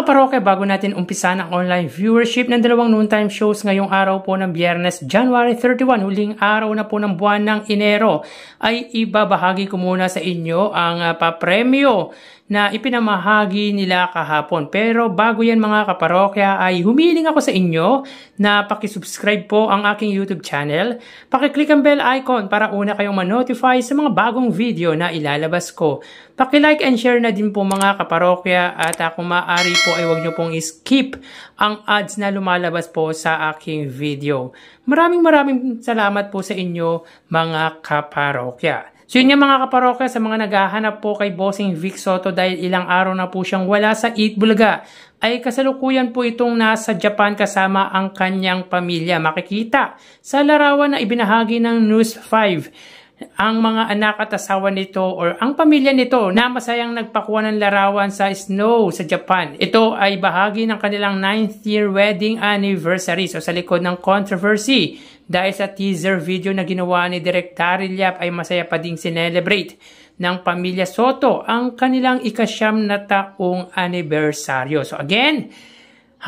kaparokya, bago natin umpisa ang online viewership ng dalawang noontime shows ngayong araw po ng Biyernes, January 31, huling araw na po ng buwan ng Enero, ay ibabahagi ko muna sa inyo ang papremyo na ipinamahagi nila kahapon. Pero bago yan mga kaparokya, ay humiling ako sa inyo na pakisubscribe po ang aking YouTube channel. Pakiclick ang bell icon para una kayong ma-notify sa mga bagong video na ilalabas ko. Pakilike and share na din po mga kaparokya, at kung maaari po ay huwag nyo pong skip ang ads na lumalabas po sa aking video. Maraming salamat po sa inyo mga kaparokya. So yun yung mga kaparokya, sa mga naghahanap po kay Bossing Vic Soto dahil ilang araw na po siyang wala sa Eat Bulaga, ay kasalukuyan po itong nasa Japan kasama ang kanyang pamilya. Makikita sa larawan na ibinahagi ng News 5 ang mga anak at asawa nito or ang pamilya nito na masayang nagpakuha ng larawan sa snow sa Japan. Ito ay bahagi ng kanilang 9th year wedding anniversary. So sa likod ng controversy dahil sa teaser video na ginawa ni Direk Daryl Yap, ay masaya pa ding sinelebrate ng pamilya Soto ang kanilang ika-9 na taong anibersaryo. So again,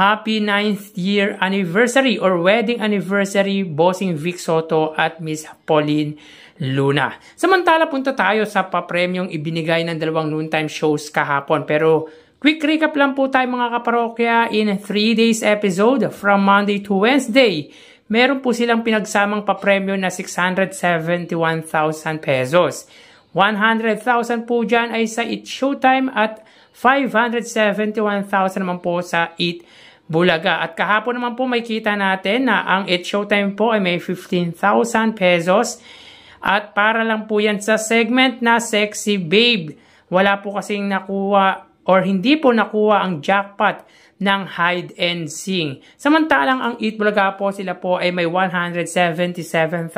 happy 9th year anniversary or wedding anniversary Bossing Vic Soto at Miss Pauline Luna. Samantala, punta tayo sa papremyong ibinigay ng dalawang noontime shows kahapon. Pero quick recap lang po tayo mga kaparokya. In 3 days episode from Monday to Wednesday, meron po silang pinagsamang papremyo na 671,000 pesos. 100,000 po dyan ay sa Eat Showtime at 571,000 naman po sa Eat Bulaga. At kahapon naman po may kita natin na ang Eat Showtime po ay may 15,000 pesos. At para lang po yan sa segment na Sexy Babe. Wala po kasing nakuha or hindi po nakuha ang jackpot ng Hide and Sing. Samantalang ang Eat Bulaga po, sila po ay may 177,000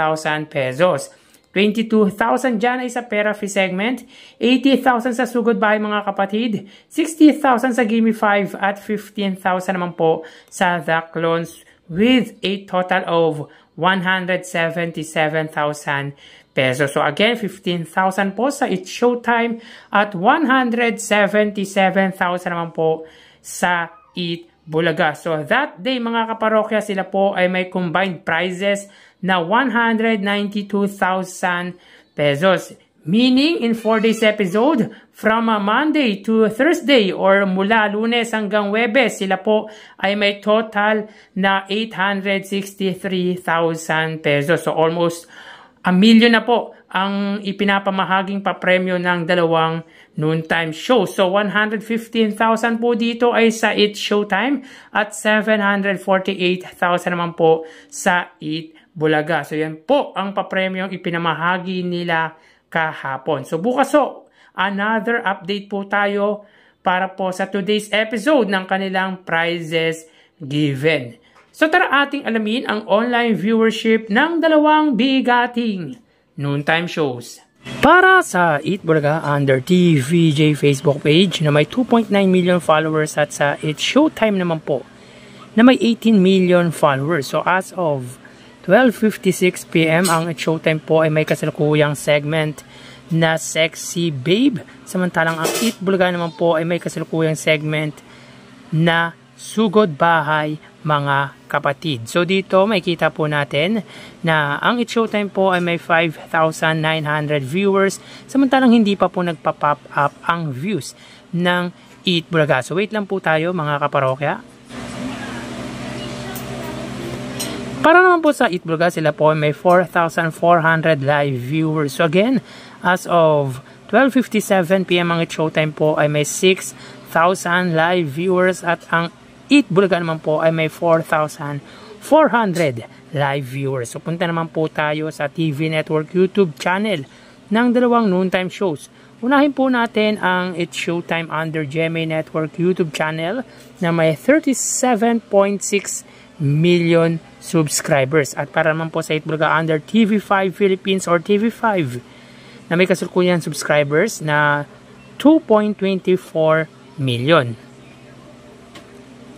pesos. 22,000 dyan ay sa Pera Fee segment, 80,000 sa Sugod Bahay mga kapatid, 60,000 sa Gimme 5 at 15,000 naman po sa The Clones, with a total of 177,000 pesos. So again, 15,000 po sa It's Showtime at 177,000 naman po sa Eat Bulaga. So that day mga kaparokya, sila po ay may combined prizes na 192,000 pesos. Meaning, in 4 days episode, from Monday to Thursday or mula Lunes hanggang Webes, sila po ay may total na 863,000 pesos. So almost 1 million na po ang ipinapamahaging papremyo ng dalawang noontime show. So 115,000 po dito ay sa Eat Showtime at 748,000 naman po sa Eat Bulaga. So yan po ang papremyong ipinamahagi nila kahapon. So bukas another update po tayo para po sa today's episode ng kanilang prizes given. So tara ating alamin ang online viewership ng dalawang bigating noontime shows. Para sa Eat Bulaga under TVJ Facebook page na may 2.9 million followers at sa It's Showtime naman po na may 18 million followers. So as of 12:56 PM ang It's Showtime po ay may kasalukuyang segment na Sexy Babe. Samantalang ang Eat Bulaga naman po ay may kasalukuyang segment na Sugod Bahay mga kapatid. So dito makikita po natin na ang It's Showtime po ay may 5,900 viewers. Samantalang hindi pa po nagpa-pop up ang views ng Eat Bulaga. So wait lang po tayo mga kaparokya. Para naman po sa Eat Bulaga, sila po may 4,400 live viewers. So again, as of 12:57 PM ang It's Showtime po ay may 6,000 live viewers at ang Eat Bulaga naman po ay may 4,400 live viewers. So punta naman po tayo sa TV Network YouTube channel ng dalawang noontime shows. Unahin po natin ang It's Showtime under GMA Network YouTube channel na may 37.6 million subscribers. At para naman po sa Eat Bulaga under TV5 Philippines or TV5 na may kasalukuyan subscribers na 2.24 million.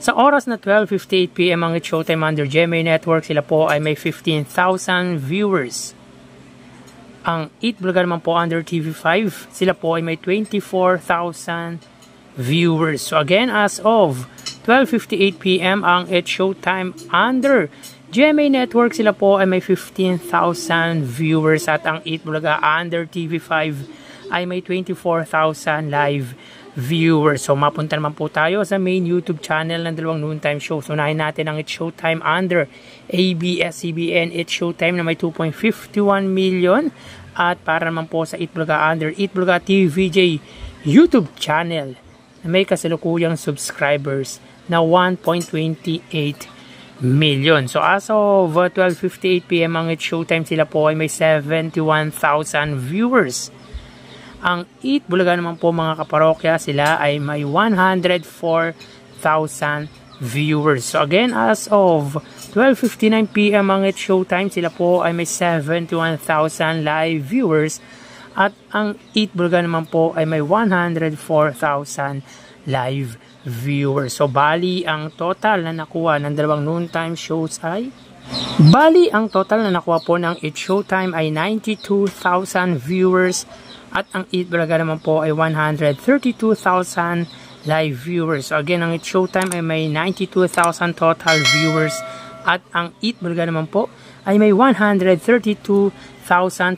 Sa oras na 12:58 PM ang It's Showtime under GMA Network, sila po ay may 15,000 viewers. Ang Eat Bulaga naman po under TV5, sila po ay may 24,000 viewers. So again, as of 12:58 PM ang It's Showtime under GMA Network, sila po ay may 15,000 viewers at ang Eat Bulaga under TV5 ay may 24,000 live viewers. So mapunta naman po tayo sa main YouTube channel ng dalawang noontime show. So unahin natin ang It's Showtime under ABS-CBN It's Showtime na may 2.51 million at para naman po sa Eat Bulaga under Eat Bulaga TVJ YouTube channel na may kasalukuyang subscribers na 1.28 million. So as of 12:58 PM ang It's Showtime, sila po ay may 71,000 viewers. Ang Eat Bulaga naman po mga kaparokya, sila ay may 104,000 viewers. So again, as of 12:59 PM ang It's Showtime, sila po ay may 71,000 live viewers at ang Eat Bulaga naman po ay may 104,000 live viewers. So bali ang total na nakuha ng dalawang noontime shows ay ang total na nakuha po ng It's Showtime ay 92,000 viewers at ang Eat Bulaga naman po ay 132,000 live viewers. So again, ang It's Showtime ay may 92,000 total viewers at ang Eat Bulaga naman po ay may 132,000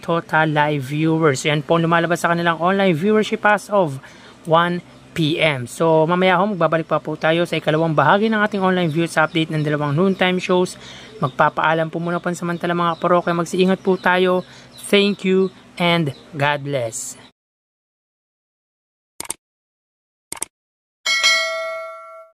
total live viewers. Yan po lumalabas sa kanilang online viewership as of 1 PM. So mamaya ho, magbabalik pa po tayo sa ikalawang bahagi ng ating online views update ng dalawang noontime shows. Magpapaalam po muna pansamantala mga parokya. Magsiingat po tayo. Thank you and God bless.